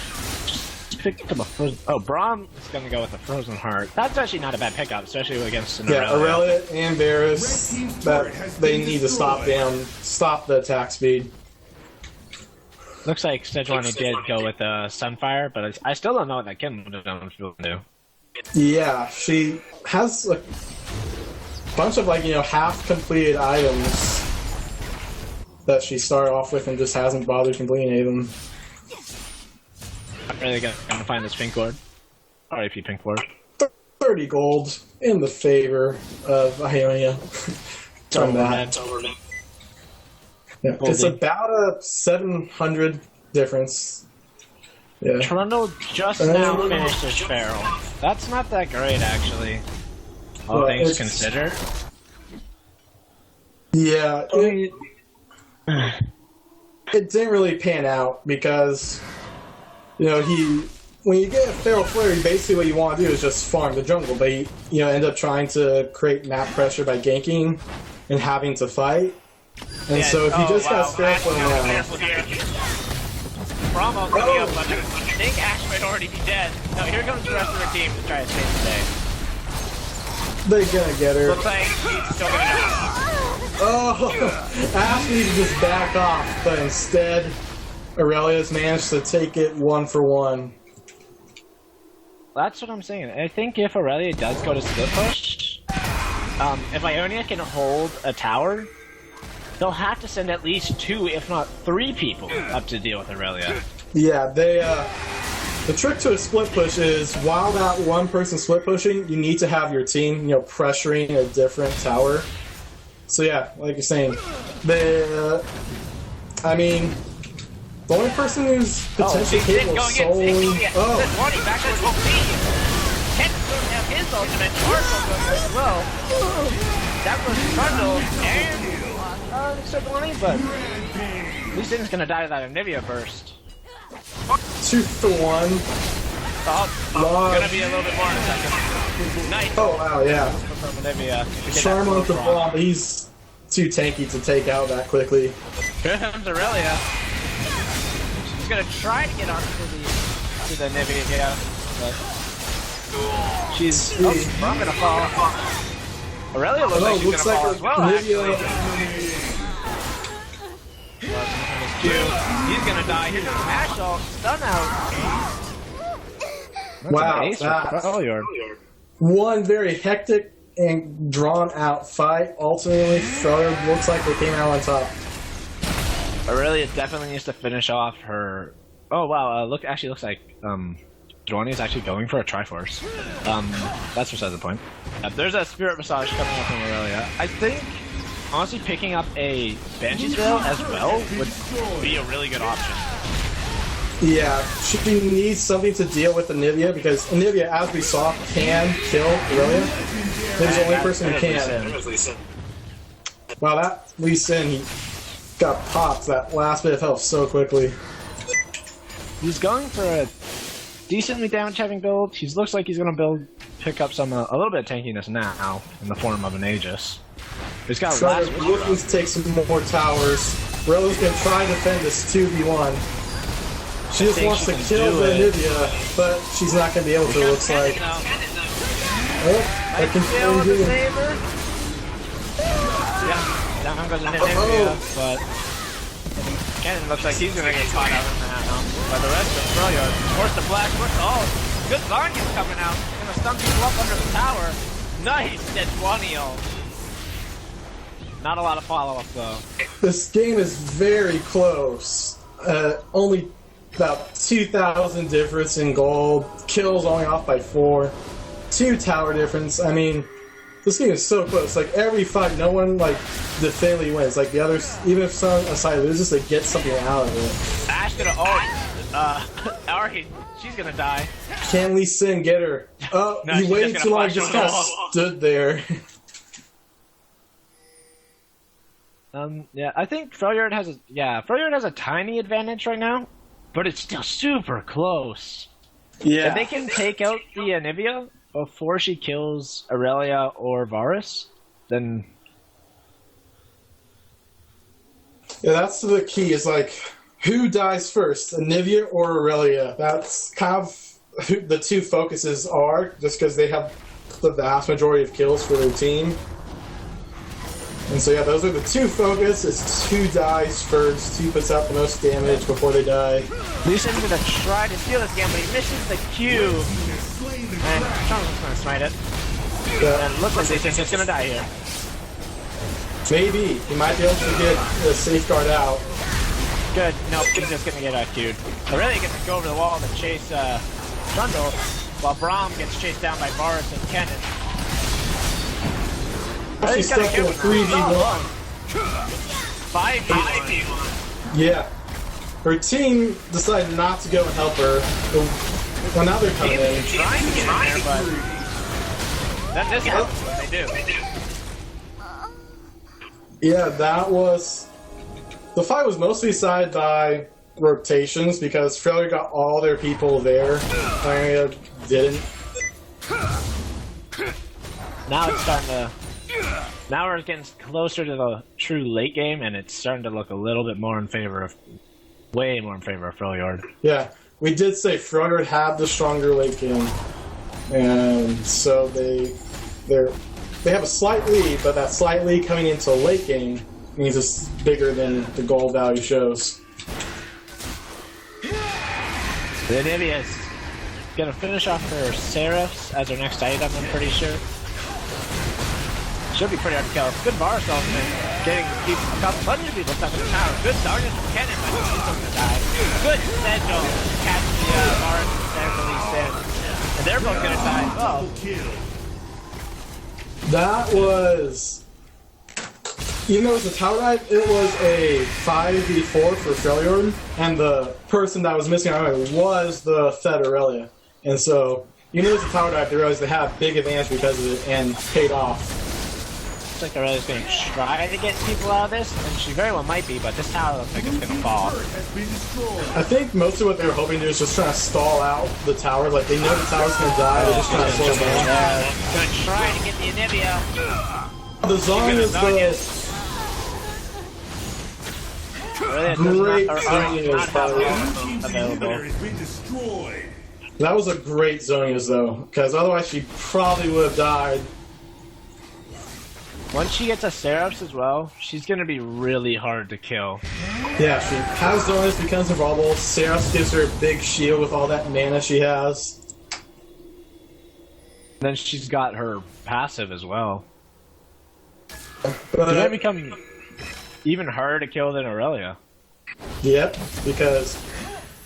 picked up a frozen? Oh, Braum is going to go with a Frozen Heart. That's actually not a bad pickup, especially against an Yeah, Aurelia and Varus, that they need to stop the attack speed. Looks like Sejuani did go with Sunfire, but I still don't know what that Kim would have done to do. Yeah, she has a bunch of half-completed items that she started off with and just hasn't bothered completing any of them. I'm really going to find this pink ward. RIP pink ward. 30 gold in the favor of Ionia. From that. Yeah, it's about a 700 difference. Yeah. Trundle just now finished his barrel. That's not that great, actually. All things considered. Yeah, it didn't really pan out because, when you get a Feral Flare, basically what you want to do is just farm the jungle, but you end up trying to create map pressure by ganking and having to fight. And so if you just got Feral Flare now... Brahmo coming up, but I think Ash might already be dead. No, here comes the rest of her team to try to save the day. They're gonna get her. Looks like she's still gonna die. Oh! Ash needs to just back off, but instead, Aurelia's managed to take it 1 for 1. That's what I'm saying. I think if Aurelia does go to split push, if Ionia can hold a tower, they'll have to send at least 2, if not 3 people up to deal with Aurelia. Yeah, the trick to a split push is while that one person split pushing, you need to have your team, pressuring a different tower. So yeah, like you're saying, the only person who's potentially capable of soloing... Sejuani back to his whole team. Ken's going to have his ultimate. Mark will go as well. That was Trundle, and Sidlani, but Lee Sin's gonna die to that Anivia burst. 2 for 1. Gonna be a little bit more in a second. Nice. Oh wow, yeah. From Anivia. Charm on the bomb, but he's too tanky to take out that quickly. Here comes Aurelia. She's gonna try to get onto the Anivia, yeah, but she's. Oh, I'm gonna fall. Aurelia looks like she's gonna fall as well. He's gonna die. Here's gonna mash ult. Stun out. Wow, that's Freljord. One very hectic and drawn out fight. Ultimately, Freljord looks like they came out on top. Aurelia definitely needs to finish off her. Oh wow! Actually looks like Dwani is actually going for a Triforce. That's beside the point. There's a Spirit Massage coming up from Aurelia. I think honestly picking up a Banshee's Veil as well would be a really good option. Yeah, she needs something to deal with Anivia because Anivia, as we saw, can kill Aurelia. There's the only person who can. Wow, that Lee Sin, he got popped that last bit of health so quickly. He's going for a decently damage-having build. He looks like he's going to pick up some a little bit of tankiness now in the form of an Aegis. He's got last. Looking to take some more towers. Aurelia's going to try to defend this 2v1. She just wants to kill the Anivia, but she's not going to be able to, looks like. Oh, I can still do it. Yeah, down goes Anivia, but Cannon looks like he's going to get caught out in that now. By the rest of Freljord. Force the flash, oh, good Zarni's coming out. Going to stun people up under the tower. Nice, dead Dwaniel. Not a lot of follow-up though. This game is very close. Only about 2,000 difference in gold. Kills only off by 4. 2 tower difference. I mean, this game is so close. Like every fight, no one like definitively wins. Like the others, even if some side loses, they get something out of it. Ash gonna Ari, she's gonna die. Can Lee Sin get her? Oh, No, he she's waited just too gonna long, flash just on kind the of wall. stood there. Yeah, I think Freljord has a tiny advantage right now, but it's still super close. Yeah. If they can take out the Anivia before she kills Aurelia or Varus, then Yeah, that's the key, is like, who dies first, Anivia or Aurelia? That's kind of who the two focuses are, just because they have the vast majority of kills for their team. And so yeah, those are the two focus, is who dies first, who puts out the most damage before they die. Lee Sin's gonna try to steal this game, but he misses the Q. And Charles gonna smite it. Yeah. And looks like Lee Sin's just gonna die here. Maybe, he might be able to get the safeguard out. Good. Nope, he's just gonna get Q'd. Aurelia gets to go over the wall to chase Trundle, while Braum gets chased down by Varus and Kennen. She's stuck in a 3v1. 5v1. Yeah. Her team decided not to go and help her. Well, now they're coming in. Trying to get in there, but that this happens what they do. Yeah, that was... The fight was mostly decided by rotations, because Freljord got all their people there. Ionia didn't. Now it's starting to... Now we're getting closer to the true late game, and it's starting to look a little bit more in favor of... Way more in favor of Freljord. Yeah, we did say Freljord had the stronger late game. And so they have a slight lead, but that slight lead coming into late game means it's bigger than the gold value shows. The Anivia is gonna finish off her Seraphs as her next item, I'm pretty sure. Should be pretty hard to kill. Good Varus ultimate, getting a bunch of people stuck in the tower. Good Darkness from Kennen, but he's still gonna die. Good Sigil, catch the Varus there to Lee Sin. And they're both gonna die as well. That was... Even though it was a tower dive, it was a 5v4 for Freljord, and the person that was missing out was the Fed Aurelia. And so, even though it was a tower dive, they realized they had a big advantage because of it, and paid off. looks like Aurelia's going to try to get people out of this, and she very well might be, but this tower looks like it's going to fall. I think most of what they were hoping to do is just trying to stall out the tower. Like, they know the tower's going to die, they're just trying to slow it down. Going to try to get the Anivia. The Zonia's the great Zonia's, by the way. Available. That was a great Zonia's, though, because otherwise she probably would have died. Once she gets a Seraphs as well, she's going to be really hard to kill. Yeah, she has Zonia's, becomes invulnerable. Seraphs gives her a big shield with all that mana she has. Then she's got her passive as well. But, She might become even harder to kill than Aurelia. yep, because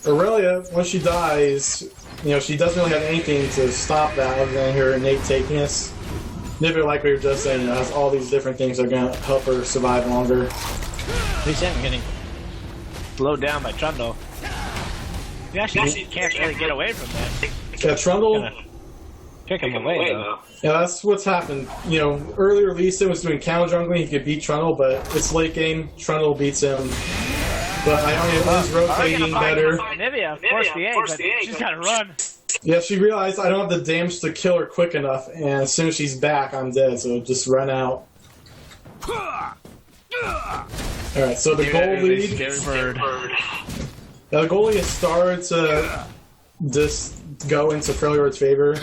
Aurelia, when she dies, you know, she doesn't really have anything to stop that other than her innate tankiness. Nivea, like we were just saying, you know, has all these different things that are going to help her survive longer. He's getting slowed down by Trundle. You actually can't really get away from that. Yeah, Trundle. Pick him away, though. Yeah, that's what's happened. You know, earlier Lee Sin was doing counter jungling, he could beat Trundle, but it's late game, Trundle beats him. But Ionia is rotating better. Anivia, force the A, but she's got to run. Yeah, she realized I don't have the damage to kill her quick enough, and as soon as she's back, I'm dead, so just run out. Alright, so the goal lead. Scary bird. The goalie has started to just go into Freljord's favor.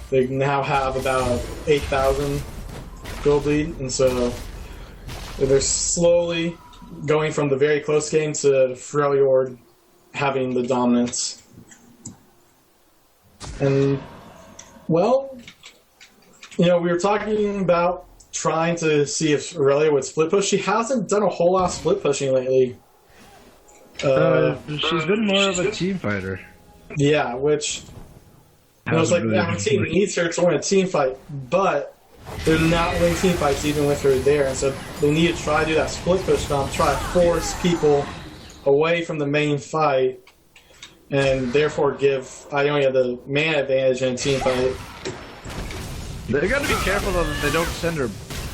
They now have about 8,000 gold lead, and so they're slowly going from the very close game to Freljord having the dominance. And, well, you know, we were talking about trying to see if Aurelia would split push. She hasn't done a whole lot of split pushing lately. She's been more of a team fighter. Yeah, which, you know, it's like, yeah, her team needs her to win a team fight, but they're not winning team fights even with her there, and so they need to try to do that split push bomb, try to force people away from the main fight, and therefore give Ionia the man advantage in a team fight. They got to be careful though that they don't send her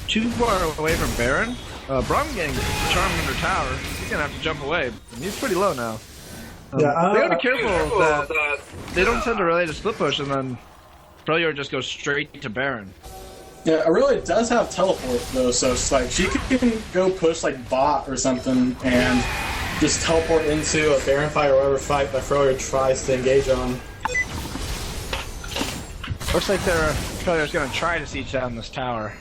too far away from Baron. Braum getting charmed under tower. He's gonna have to jump away. And he's pretty low now. They gotta be careful that they don't send Aurelia to split push and then Freljord just goes straight to Baron. Yeah, Aurelia does have teleport though, so it's like she can go push like bot or something and just teleport into a Baron fight or whatever fight that Freljord tries to engage on. Looks like Freljord's going to try to siege down this tower.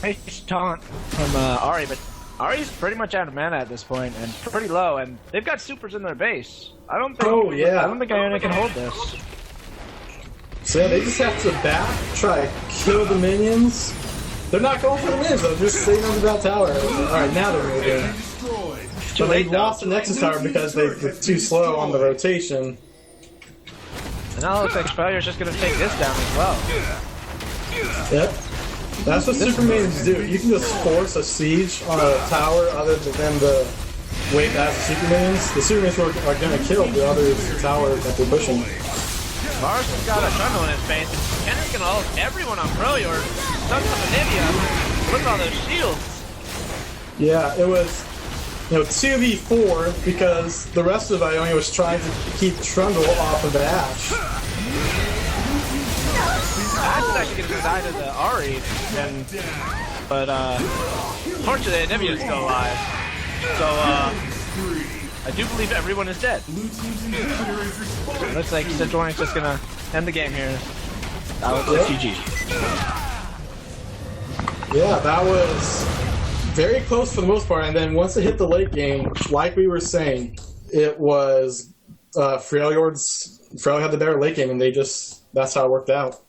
Nice taunt from Ahri, but Ahri's pretty much out of mana at this point and pretty low, and they've got supers in their base. I don't think Ionia can hold this. So yeah, they just have to try to kill the minions. They're not going for the minions though, just staying on the bell tower. Alright, now they're really good. But they lost the Nexus Tower because they were too slow on the rotation. And now it looks like Freljord's just going to take this down as well. Yep. That's what Supermans do. You can just force a siege on a tower other than the wave as the Supermans. The Supermans are going to kill the other tower that they're pushing. Mars has got a Trundle in his face. Henry's going to ult everyone on Freljord. Stuck on Anivia. Look at all those shields. Yeah, it was, you know, 2v4 because the rest of Ionia was trying to keep Trundle off of the Ashe. Ash is actually going to die to the Ahri, but unfortunately Anivia's still alive. So I do believe everyone is dead. Looks like Sejuani's just going to end the game here. That was GG. Yeah, that was very close for the most part, and then once it hit the late game, like we were saying, it was Freljord had the better late game, and that's how it worked out.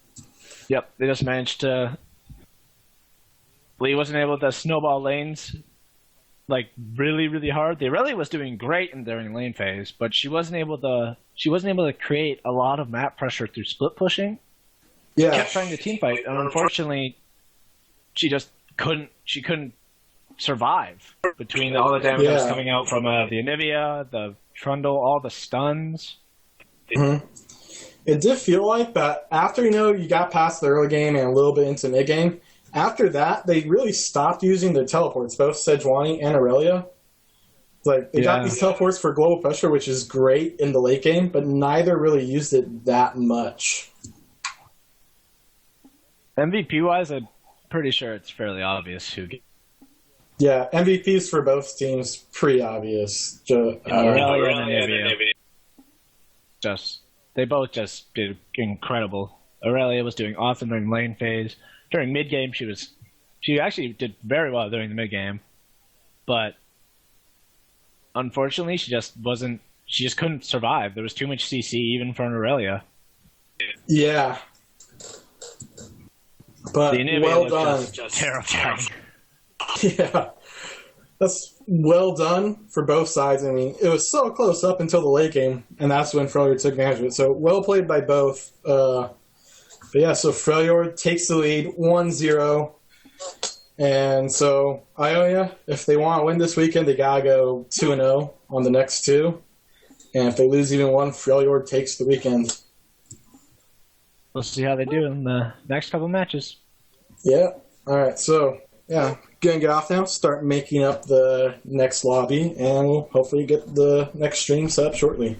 Yep, they just managed to... Lee wasn't able to snowball lanes like really, really hard. The Aurelia was doing great during lane phase, but she wasn't able to create a lot of map pressure through split pushing. Yeah. She kept trying to team fight, and unfortunately she just couldn't survive between all the damage that was coming out from the Anivia, the Trundle, all the stuns. Mm-hmm. it did feel like that after, you got past the early game and a little bit into mid-game, after that, they really stopped using their teleports, both Sejuani and Aurelia. Like, they got these teleports for global pressure, which is great in the late game, but neither really used it that much. MVP-wise, I'm pretty sure it's fairly obvious who gets. Yeah, MVPs for both teams, pretty obvious. Aurelia and Nivea. They both just did incredible. Aurelia was doing awesome during lane phase. During mid game, she actually did very well during the mid game, but unfortunately, she just couldn't survive. There was too much CC even for an Aurelia. Yeah, but well done. Just terrifying. Yeah, that's well done for both sides. I mean, it was so close up until the late game, and that's when Freljord took advantage of it. So well played by both. But yeah, so Freljord takes the lead 1-0. And so Ionia, if they want to win this weekend, they got to go 2-0 on the next two. And if they lose even one, Freljord takes the weekend. We'll see how they do in the next couple matches. Yeah. All right. So, yeah, going to get off now, start making up the next lobby, and we'll hopefully get the next stream set up shortly.